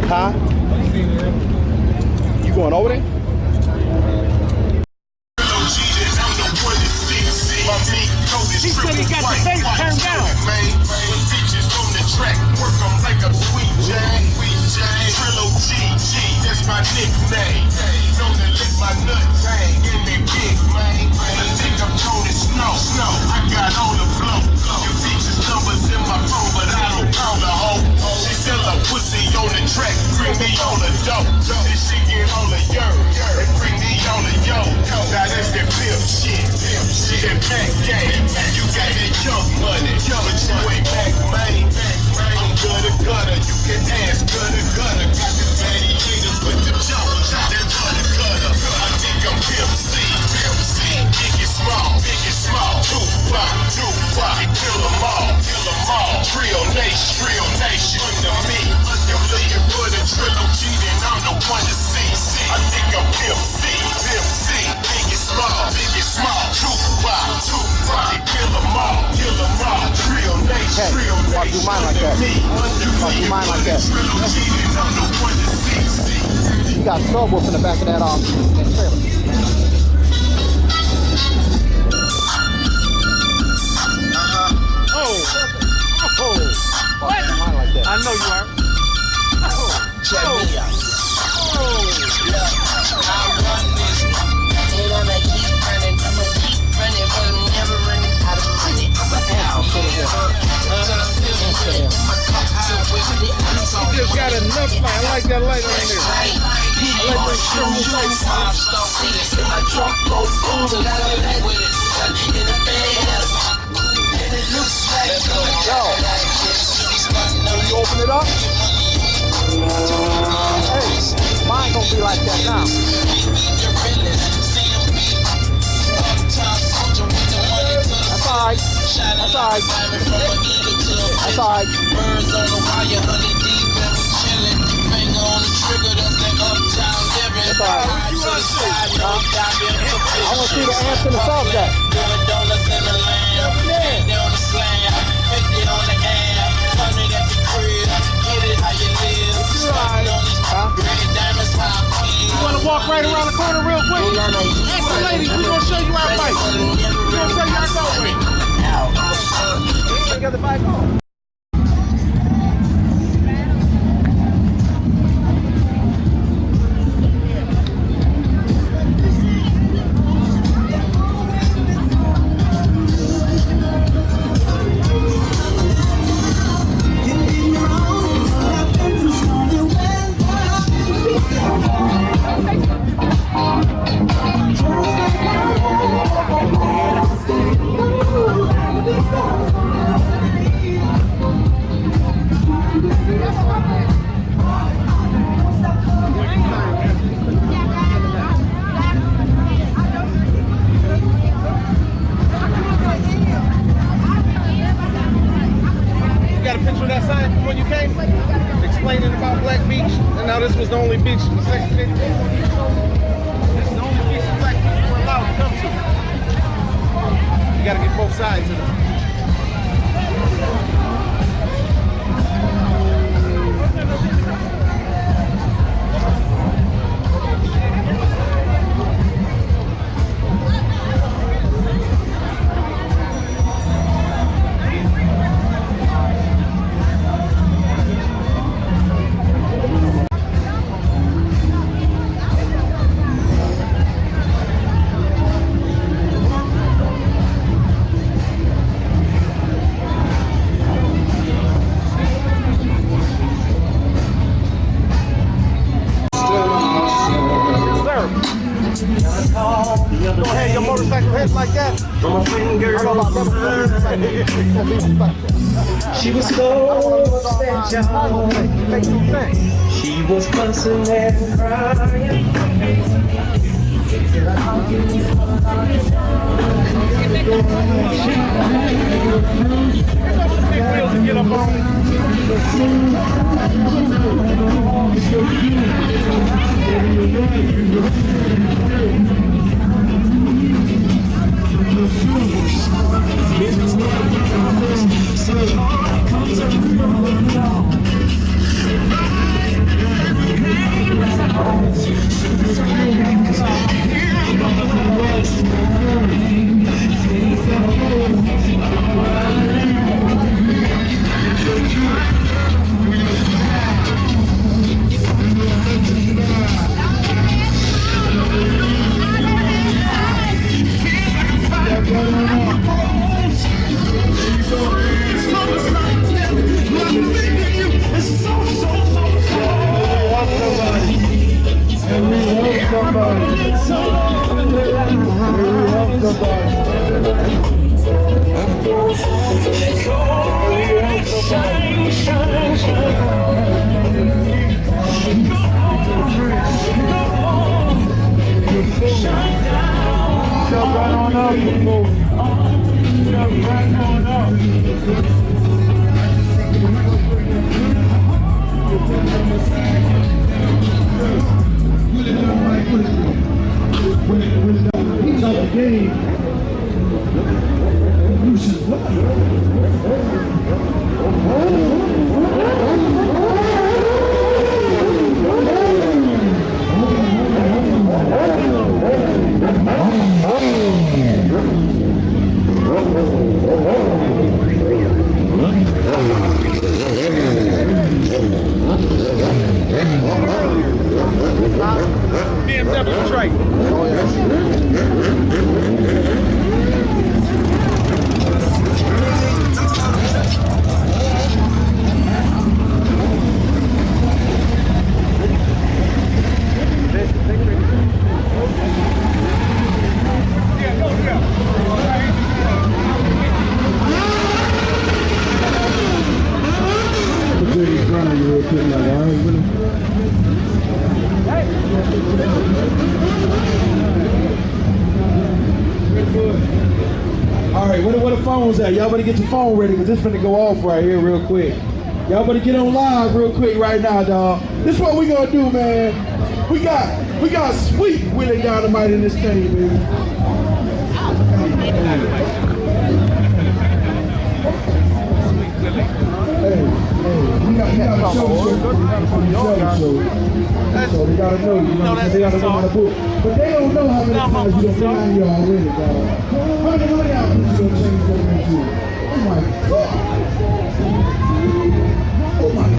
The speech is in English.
Huh? You going over there? He said he got the face turned down. That's my nickname. Known to lick my nuts, hang in they big, man. I think I'm Tony Snow. I got all the blow. You teachers numbers in my phone, but I don't count a hoe. She sell a pussy on the track, bring me all the dough. And she get all the and bring me all the yo. Now that's that pimp shit. That back game. You got that young money, but you ain't back, man. I'm gutter, you can ask gutter. Got the gladiators with the jumps, that gutter. I think I'm Pimp C. Big and small, Tupac, and kill them all. Trill Nation, under me. You're looking for the trilogy, then I'm the one to see. I think I'm Pimp C. Big and small, Tupac, and kill them all. Trill Nation, Hey, do mine like that. Do mine like that. You got subwoof in the back of that trailer. What? Like that. I know you are. Check me out. I run this. And I'ma keep running, but I'm never running out of money. I'm out. You just got enough light. I like that light on there. I like those shirts lights. Yo, can you open it up? Hey, mine gonna be like that now. That's alright. That's alright. That's alright. Birds on the wire, 100 deep, and we chillin'. Finger on the trigger, that's that uptown living. That's alright. To the side, no diving. I want to see the ants in the salt jack. Doing donuts in the lamb. Down the slam. 50 on the amp. 100 at the crib. Get it how you live. Starting on these red diamonds, high queen. You want to walk right around the corner real quick? Ask the ladies, we're going to show you our bike. We're going to show you our going. Take the other bike home. Explaining about Black Beach, and now this was the only beach in Section 15. This is the only beach that Black people were allowed to come to. You gotta get both sides of it. Go ahead, your motorcycle hits like that. From a finger. She was so special. She was fussing and crying. Get up on it. BMW Drake. Oh, Alright, where the phones at? Y'all better get your phone ready because this finna go off right here real quick. Y'all better get on live real quick right now, dawg. This is what we gonna do, man. We got sweet Willie Dynamite in this thing, baby. Hey, we got a show. So they gotta know, you know, they gotta know how to book. But they don't know how many times you done been out here already, dog. How many y'all put you change over into? Oh my God.